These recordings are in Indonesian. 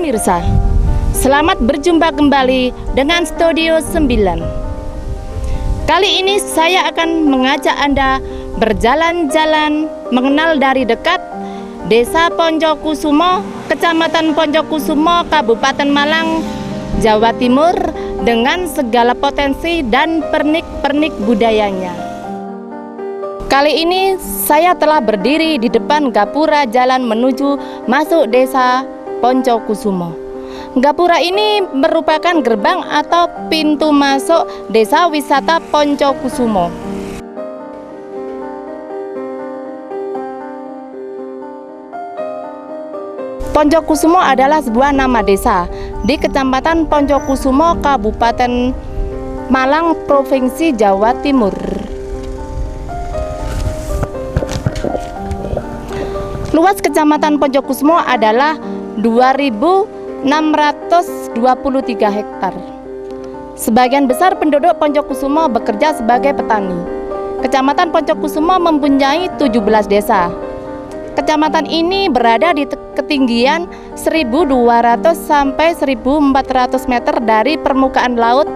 Pemirsa, selamat berjumpa kembali dengan Studio 9. Kali ini saya akan mengajak Anda berjalan-jalan mengenal dari dekat Desa Poncokusumo, Kecamatan Poncokusumo, Kabupaten Malang, Jawa Timur, dengan segala potensi dan pernik-pernik budayanya. Kali ini saya telah berdiri di depan gapura jalan menuju masuk Desa Poncokusumo. Gapura ini merupakan gerbang atau pintu masuk Desa Wisata Poncokusumo. Poncokusumo adalah sebuah nama desa di Kecamatan Poncokusumo, Kabupaten Malang, Provinsi Jawa Timur. Luas Kecamatan Poncokusumo adalah 2.623 hektar. Sebagian besar penduduk Poncokusumo bekerja sebagai petani. Kecamatan Poncokusumo mempunyai 17 desa. Kecamatan ini berada di ketinggian 1.200 sampai 1.400 meter dari permukaan laut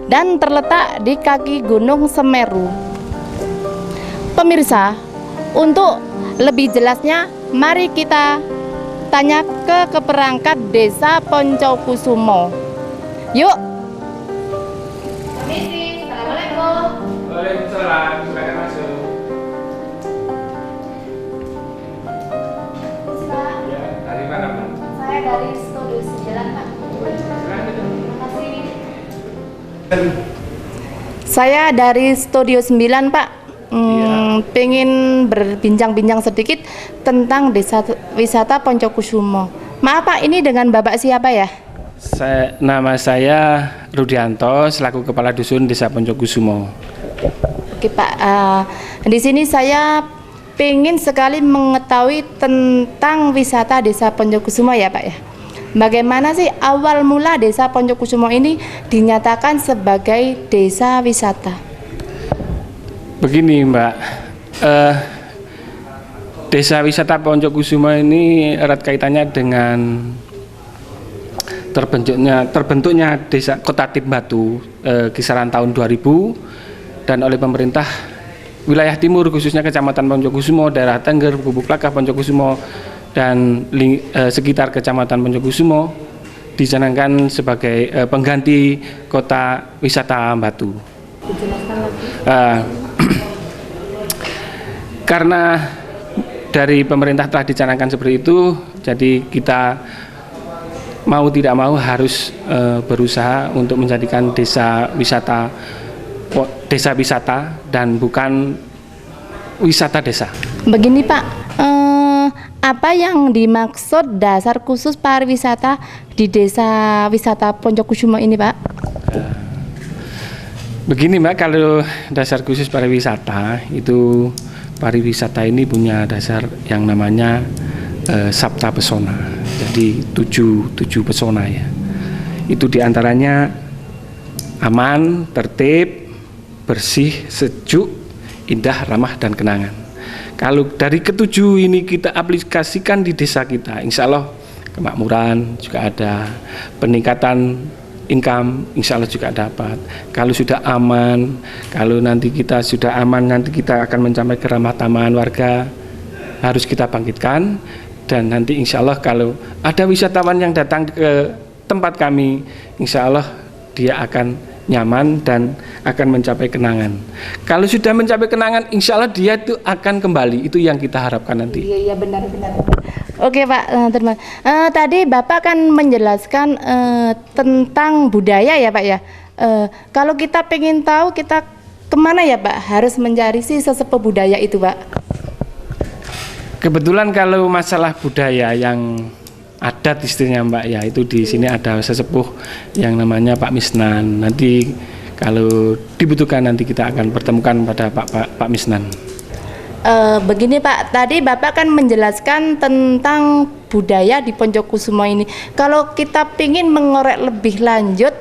dan terletak di kaki Gunung Semeru. Pemirsa, untuk lebih jelasnya, mari kita tanya ke perangkat Desa Poncokusumo. Yuk. Permisi, Assalamualaikum. Waalaikumsalam, silakan masuk. Pak. Ya, dari mana, Pak? Saya dari Studio 9, Pak. Terima kasih. Saya dari Studio 9, Pak. Pengen berbincang-bincang sedikit tentang Desa Wisata Poncokusumo. Maaf Pak, ini dengan Bapak siapa ya? Nama saya Rudianto, selaku Kepala Dusun Desa Poncokusumo. Oke Pak, di sini saya pengen sekali mengetahui tentang wisata Desa Poncokusumo ya Pak ya. Bagaimana sih awal mula Desa Poncokusumo ini dinyatakan sebagai desa wisata? Begini Mbak, Desa Wisata Poncokusumo ini erat kaitannya dengan terbentuknya Desa Kota Timbatu kisaran tahun 2000 dan oleh pemerintah wilayah timur, khususnya Kecamatan Poncokusumo, daerah Tengger, Gubuk Laka, Poncokusumo dan sekitar Kecamatan Poncokusumo dicanangkan sebagai pengganti Kota Wisata Batu. Karena dari pemerintah telah dicanangkan seperti itu, jadi kita mau tidak mau harus berusaha untuk menjadikan desa wisata dan bukan wisata desa. Begini Pak, apa yang dimaksud dasar khusus pariwisata di Desa Wisata Poncokusumo ini Pak? Begini Mbak, kalau dasar khusus pariwisata itu, pariwisata ini punya dasar yang namanya Sabta Pesona. Jadi tujuh pesona ya. Itu diantaranya aman, tertib, bersih, sejuk, indah, ramah, dan kenangan. Kalau dari ketujuh ini kita aplikasikan di desa kita, insya Allah kemakmuran juga ada, peningkatan income insya Allah juga dapat. Kalau sudah aman, kalau nanti kita sudah aman, nanti kita akan mencapai keramah-tamahan warga, harus kita bangkitkan. Dan nanti insya Allah kalau ada wisatawan yang datang ke tempat kami, insya Allah dia akan nyaman dan akan mencapai kenangan. Kalau sudah mencapai kenangan, insya Allah dia itu akan kembali. Itu yang kita harapkan nanti. Iya benar. Oke Pak, terima. Tadi Bapak kan menjelaskan tentang budaya ya Pak ya. Kalau kita pengen tahu kita kemana ya Pak harus mencari si sesepuh budaya itu Pak? Kebetulan kalau masalah budaya yang adat istilahnya Mbak ya, itu di sini ada sesepuh yang namanya Pak Misnan. Nanti kalau dibutuhkan nanti kita akan pertemukan pada Pak Misnan. Begini Pak, tadi Bapak kan menjelaskan tentang budaya di Poncokusumo ini. Kalau kita ingin mengorek lebih lanjut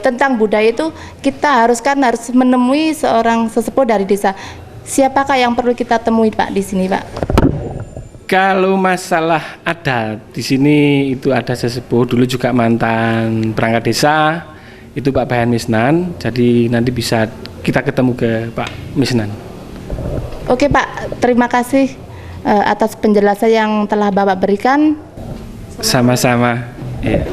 tentang budaya itu, kita harus menemui seorang sesepuh dari desa. Siapakah yang perlu kita temui Pak di sini Pak? Kalau masalah adat di sini itu ada sesepuh dulu juga mantan perangkat desa itu Pak Bayan Misnan. Jadi nanti bisa kita ketemu ke Pak Misnan. Oke Pak, terima kasih atas penjelasan yang telah Bapak berikan. Sama-sama. Ya.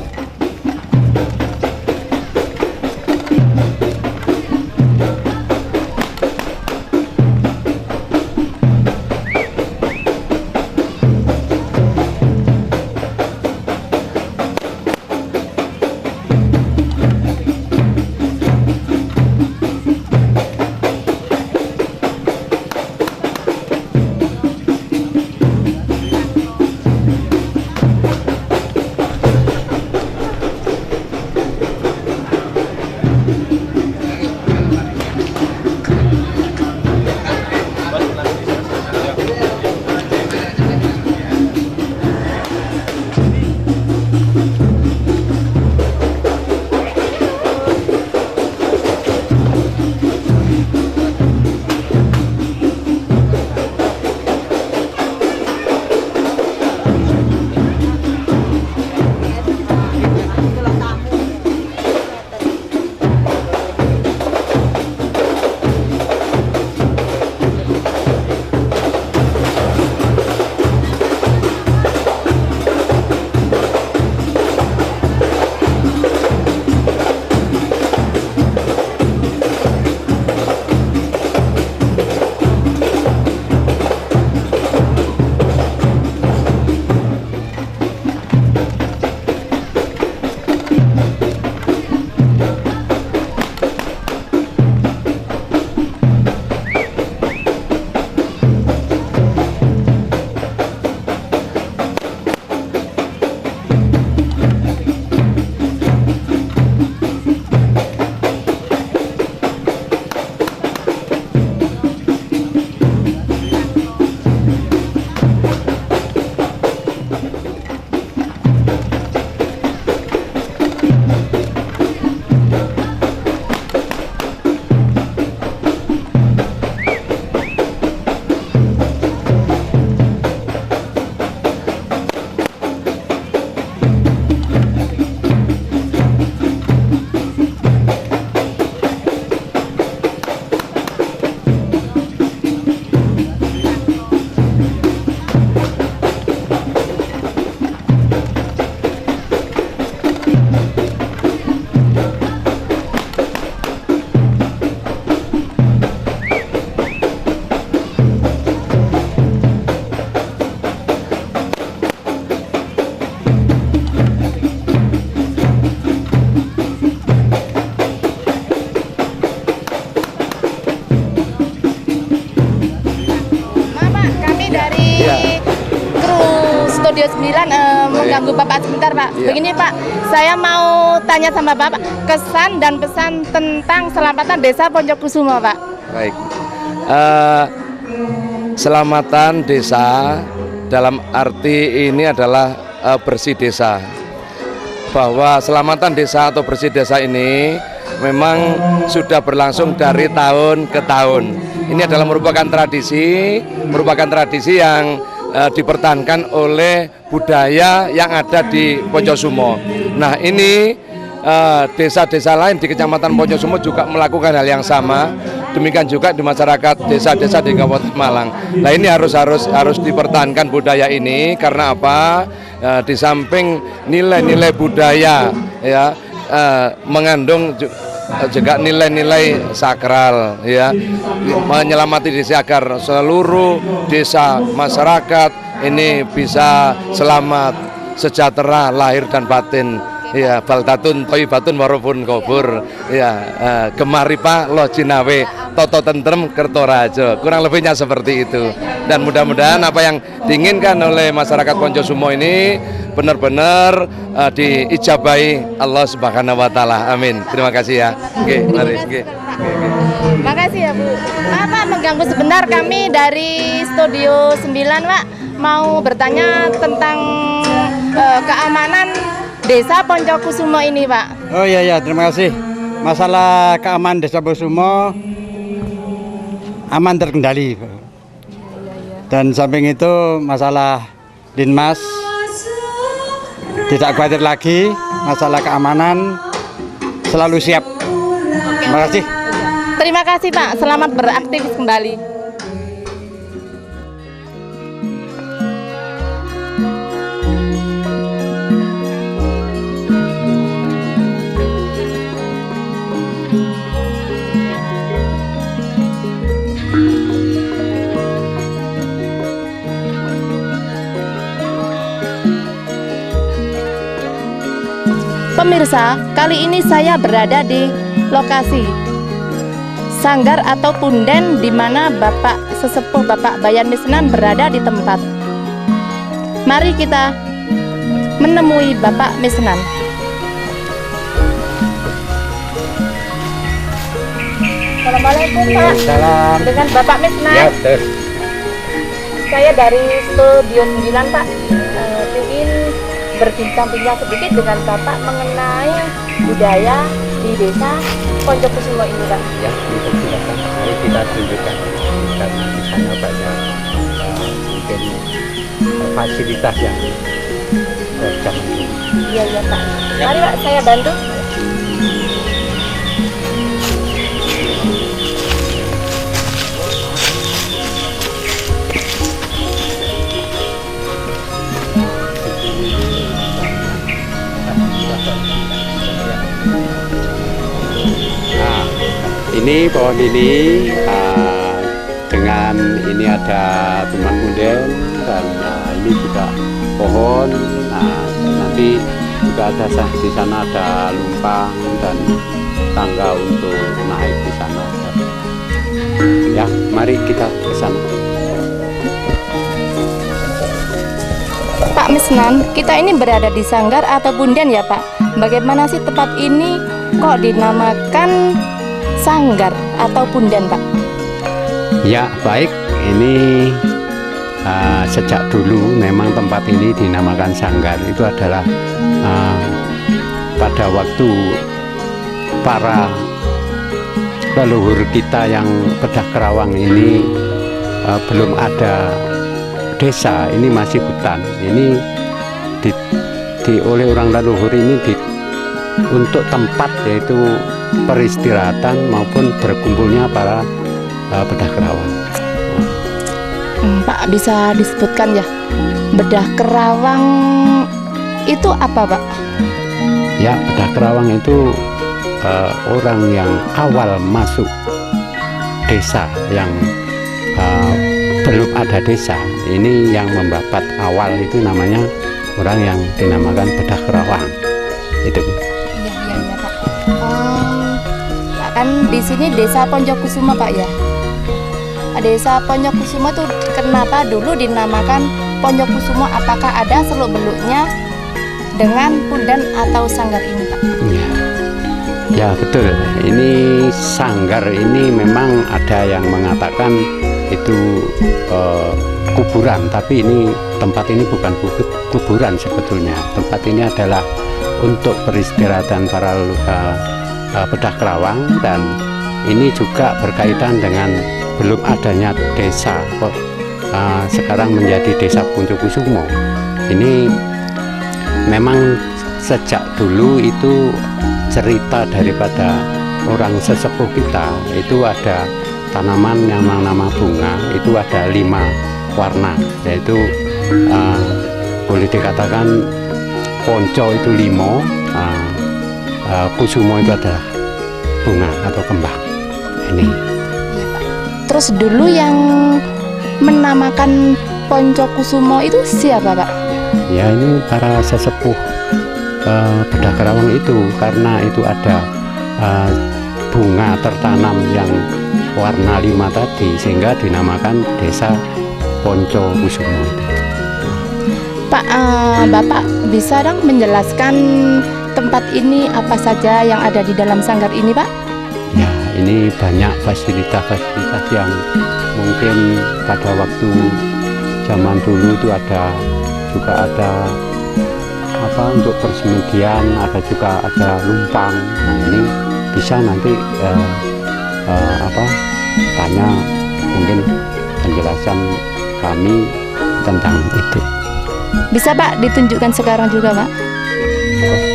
Studio 9 mengganggu Bapak sebentar Pak. Begini Pak, saya mau tanya sama Bapak kesan dan pesan tentang selamatan desa Poncokusumo Pak. Baik, selamatan desa dalam arti ini adalah bersih desa. Bahwa selamatan desa atau bersih desa ini memang sudah berlangsung dari tahun ke tahun. Ini adalah merupakan tradisi yang dipertahankan oleh budaya yang ada di Poncokusumo. Nah ini desa-desa lain di Kecamatan Poncokusumo juga melakukan hal yang sama. Demikian juga di masyarakat desa-desa di Kabupaten Malang. Nah ini harus dipertahankan budaya ini karena apa? Di samping nilai-nilai budaya ya mengandung juga nilai-nilai sakral ya, menyelamati desa agar seluruh desa masyarakat ini bisa selamat sejahtera lahir dan batin ya, baldatun thayyibatun warufun kubur ya, gemaripa lo jinawe toto tentrem kertorajo, kurang lebihnya seperti itu. Dan mudah-mudahan apa yang diinginkan oleh masyarakat Poncokusumo ini benar-benar diijabahi Allah Subhanahu wa taala. Amin. Terima kasih ya. Oke, mari. Terima kasih ya Bu. Pak, mengganggu sebentar, kami dari Studio 9 Pak mau bertanya tentang keamanan Desa Poncokusumo ini Pak. Oh iya, terima kasih. Masalah keamanan Desa Poncokusumo aman terkendali. Dan samping itu masalah Dinmas tidak khawatir lagi, masalah keamanan selalu siap. Terima kasih. Terima kasih Pak, selamat beraktivitas kembali. Pemirsa, kali ini saya berada di lokasi sanggar atau punden di mana Bapak Sesepuh Bapak Bayan Misnan berada di tempat. Mari kita menemui Bapak Misnan. Assalamualaikum Pak. Salam. Dengan Bapak Misnan. Ya, betul. Saya dari Studio 9 Pak. Ingin berbincang-bincang sedikit dengan Bapak mengenai budaya di desa Ponjokusumo ini Pak. Ya, silakan. Mari kita tunjukkan karena di sana banyak mungkin fasilitas yang zaman dulu. Iya Pak. Mari Pak, saya bantu. Nah, ini pohon ini dengan ini ada teman punden dan ini juga pohon. Nah, nanti juga ada di sana ada lumpang dan tangga untuk naik di sana. Ya, mari kita ke sana. Pak Misnan, kita ini berada di sanggar atau punden ya Pak. Bagaimana sih tempat ini kok dinamakan sanggar atau punden Pak? Ya, baik. Ini sejak dulu memang tempat ini dinamakan sanggar. Itu adalah pada waktu para leluhur kita yang Pedah Kerawang ini belum ada desa, ini masih hutan. Ini oleh orang leluhur ini untuk tempat yaitu peristirahatan maupun berkumpulnya para Pedah Kerawang. Pak, bisa disebutkan ya, Pedah Kerawang itu apa Pak? Ya, Pedah Kerawang itu orang yang awal masuk desa yang belum ada desa. Ini yang membabat awal itu namanya orang yang dinamakan Pedah Kerawang. Itu. Iya Pak. Pak, kan di sini desa Ponjokusumo Pak ya. Desa Ponjokusumo itu kenapa dulu dinamakan Ponjokusumo? Apakah ada seluk beluknya dengan punden atau sanggar ini Pak? Ya betul. Ini sanggar ini memang ada yang mengatakan itu kuburan, tapi ini tempat ini bukan kuburan sebetulnya. Tempat ini adalah untuk peristirahatan para Pedah Kerawang, dan ini juga berkaitan dengan belum adanya desa kok sekarang menjadi desa Ponjokusumo. Ini memang sejak dulu itu cerita daripada orang sesepuh kita itu ada tanaman yang nama bunga itu ada 5 warna, yaitu boleh dikatakan ponco itu limo, kusumo itu adalah bunga atau kembang. Ini. Terus dulu yang menamakan Ponjokusumo itu siapa Pak? Ya, ini para sesepuh Pedah Kerawang itu, karena itu ada bunga tertanam yang warna 5 tadi, sehingga dinamakan desa Ponjokusumo itu. Pak, Bapak bisa dong menjelaskan tempat ini apa saja yang ada di dalam sanggar ini Pak? Ya, ini banyak fasilitas-fasilitas yang mungkin pada waktu zaman dulu itu juga ada untuk persemedian, juga ada lumpang. Nah, ini bisa nanti tanya mungkin penjelasan kami tentang itu. Bisa Pak ditunjukkan sekarang juga Pak?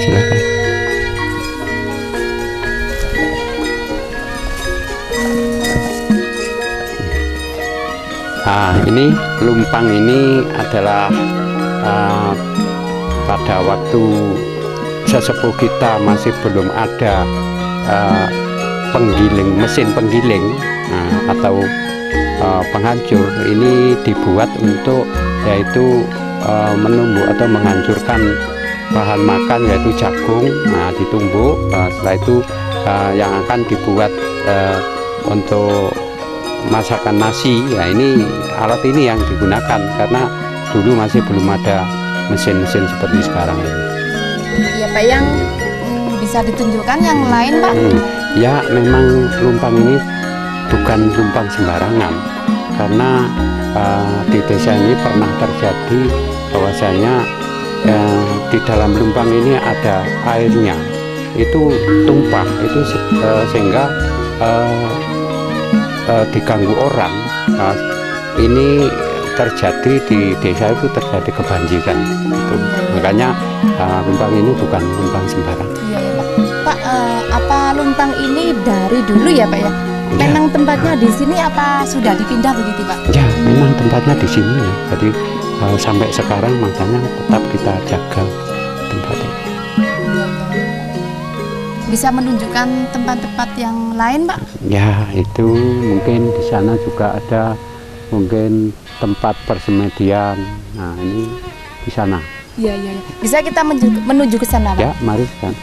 Silakan. Nah, ini lumpang ini adalah pada waktu sesepuh kita masih belum ada penggiling, mesin penggiling atau penghancur, ini dibuat untuk yaitu menumbuk atau menghancurkan bahan makan yaitu jagung, ditumbuk, setelah itu yang akan dibuat untuk masakan nasi. Ya, ini alat ini yang digunakan karena dulu masih belum ada mesin-mesin seperti sekarang ini. Iya Pak, yang bisa ditunjukkan yang lain Pak? Ya, memang lumpang ini bukan lumpang sembarangan karena di desa ini pernah terjadi bahwasanya di dalam lumpang ini ada airnya itu tumpah itu sehingga diganggu orang. Ini terjadi di desa itu, terjadi kebanjiran itu. Makanya lumpang ini bukan lumpang sembarang. Iya ya Pak. Pak, apa lumpang ini dari dulu ya Pak ya? Memang tempatnya di sini apa sudah dipindah begitu Pak? Ya, memang tempatnya di sini ya. Jadi sampai sekarang makanya tetap kita jaga tempat ini. Bisa menunjukkan tempat-tempat yang lain Pak? Ya, itu mungkin di sana juga ada mungkin tempat persemedian. Nah, ini di sana. Iya. Bisa kita menuju ke sana Pak? Ya, mari kan.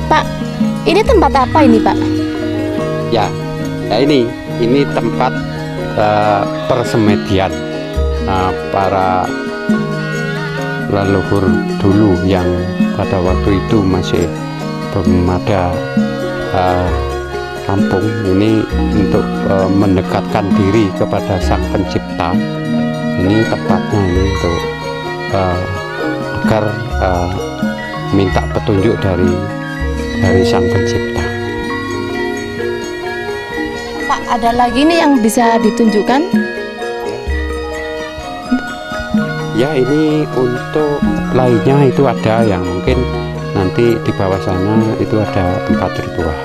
Pak, ini tempat apa ini Pak? Ya, ini tempat persemedian para leluhur dulu yang pada waktu itu masih belum ada kampung. Ini untuk mendekatkan diri kepada Sang Pencipta. Ini tempatnya ini untuk agar minta petunjuk dari Sang Pencipta. Pak, ada lagi nih yang bisa ditunjukkan? Ya, ini untuk lainnya itu ada yang mungkin nanti di bawah sana itu ada tempat ritual.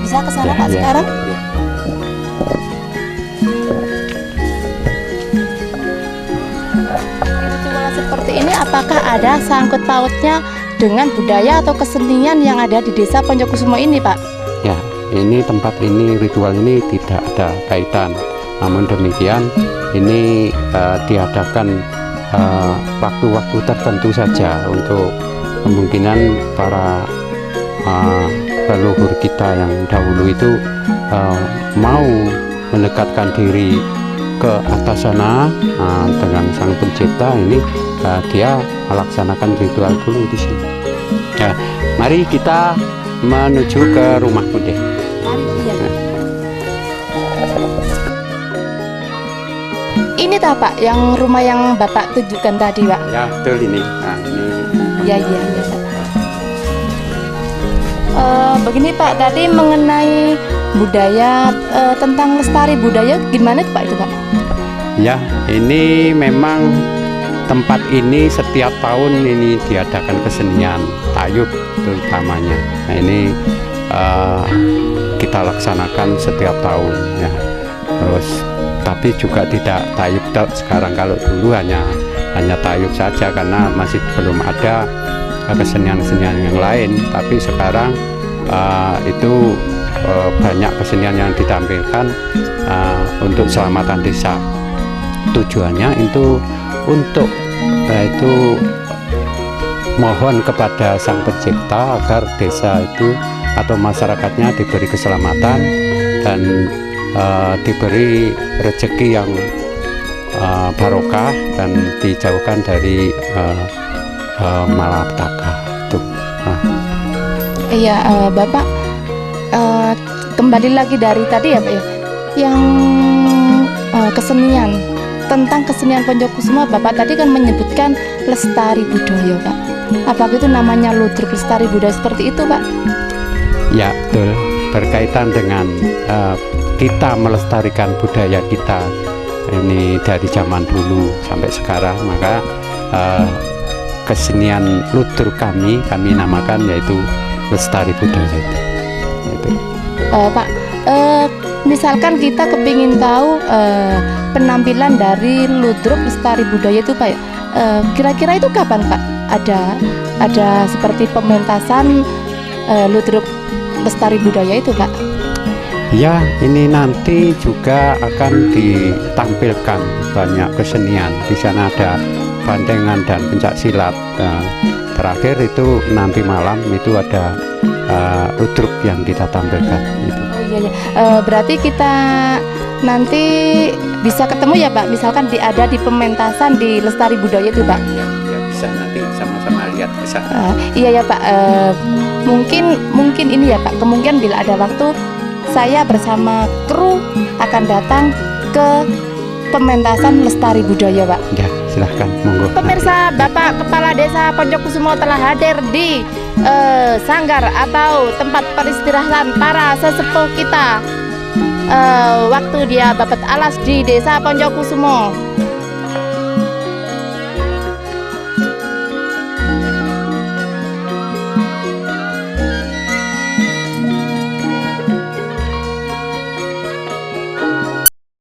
Bisa ke sana Ya, Pak ya, sekarang? ya. Ritual seperti ini apakah ada sangkut pautnya dengan budaya atau kesenian yang ada di desa Poncokusumo ini Pak? Ya, ini tempat ini, ritual ini tidak ada kaitan. Namun demikian ini diadakan waktu-waktu tertentu saja untuk kemungkinan para leluhur kita yang dahulu itu mau mendekatkan diri ke atas sana dengan Sang Pencipta. Ini dia melaksanakan ritual dulu di sini. Ya, mari kita menuju ke rumah Bude. Ini tak Pak, yang rumah yang Bapak tunjukkan tadi Pak? Ya, betul ini. Nah, ini. Iya. Begini Pak, tadi mengenai budaya, tentang lestari budaya, gimana tuh Pak itu Pak? Ya, ini memang tempat ini setiap tahun ini diadakan kesenian tayub terutamanya. Nah, ini kita laksanakan setiap tahun ya. Terus tapi juga tidak tayub sekarang. Kalau dulu hanya tayub saja karena masih belum ada kesenian-kesenian yang lain. Tapi sekarang itu banyak kesenian yang ditampilkan untuk keselamatan desa. Tujuannya itu untuk itu mohon kepada Sang Pencipta agar desa itu atau masyarakatnya diberi keselamatan dan diberi rezeki yang barokah dan dijauhkan dari malapetaka. Iya Bapak, kembali lagi dari tadi ya Pak ya, kesenian. Tentang kesenian Poncokusumo, Bapak tadi kan menyebutkan lestari budaya, Pak. Apakah itu namanya ludruk lestari budaya seperti itu, Pak? Ya, betul. Berkaitan dengan kita melestarikan budaya kita ini dari zaman dulu sampai sekarang, maka kesenian ludruk kami namakan yaitu lestari budaya itu. Pak, misalkan kita kepingin tahu penampilan dari ludruk lestari budaya itu, Pak, kira-kira itu kapan, Pak? Ada seperti pementasan ludruk lestari budaya itu, Pak? Ya, ini nanti juga akan ditampilkan banyak kesenian. Di sana ada bandengan dan pencak silat. Terakhir itu nanti malam itu ada ludruk yang kita tampilkan. Itu. Oh iya, iya. Berarti kita nanti bisa ketemu ya, Pak? Misalkan ada di pementasan di lestari budaya itu, Pak? Ya, bisa nanti sama-sama lihat bisa. Iya ya, Pak. Mungkin ini ya, Pak. Kemungkinan bila ada waktu saya bersama kru akan datang ke pementasan lestari budaya, Pak. Ya, silahkan, monggo. Pemirsa, Bapak Kepala Desa Poncokusumo telah hadir di sanggar atau tempat peristirahatan para sesepuh kita waktu dia dapat alas di Desa Poncokusumo.